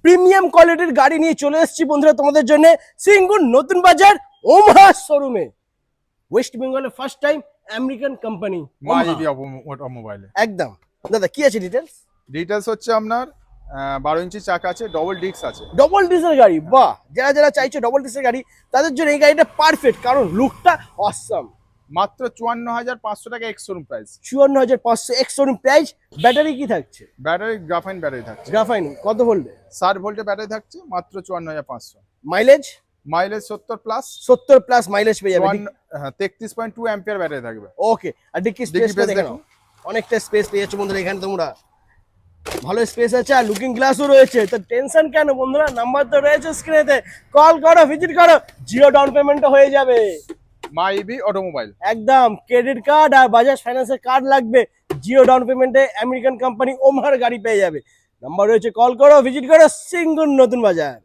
Premium কোয়ালিটির গাড়ি নিয়ে চলে এসেছি বন্ধুরা তোমাদের জন্য সিঙ্গুর নতুন বাজার ওমহা শোরুমে। ওয়েস্ট বেঙ্গলের first time American company maibi অটোমোবাইলে। একদম। দাদা কি আছে ডিটেলস হচ্ছে আপনার 12 ইঞ্চি চাকা আছে, ডবল ডিস্ক আছে। ডবল ডিসের গাড়ি, বাহ! যারা যারা চাইছে ডবল ডিসের গাড়ি তাদের জন্য এই গাড়িটা পারফেক্ট, কারণ লুকটা অসাম। মাত্র 54,500 টাকা ex showroom price. 54,500 ex showroom price. Battery কি থাকছে? ব্যাটারি গ্রাফাইন ব্যাটারি থাকছে। গ্রাফাইন কত ভোল্টে? 60 ভোল্টের ব্যাটারি থাকছে, মাত্র 54,500। Mileage? Mileage 70 plus. 70 plus mileage পেয়ে যাবে। 33.2 অ্যাম্পিয়ার ব্যাটারি থাকবে। ওকে, আর ডিকি স্পেস দেখো, অনেকটা স্পেস পেয়ে যাচ্ছে বন্ধুরা এখানে তোমরা। ভালো স্পেস আছে আর লুকিং গ্লাসও রয়েছে, তো টেনশন কেন বন্ধুরা, নাম্বার তো রয়েছে স্ক্রিনেতে, কল করো, ভিজিট করো, জিরো ডাউন পেমেন্টও হয়ে যাবে। মাইবি অটোমোবাইল। একদম, ক্রেডিট কার্ড আর বাজাজ ফাইন্যান্সের কার্ড লাগবে, জিরো ডাউন পেমেন্টে আমেরিকান কোম্পানি ওমহার গাড়ি পেয়ে যাবে। নাম্বার রয়েছে, কল করো, ভিজিট করো, সিঙ্গুর নতুন বাজার।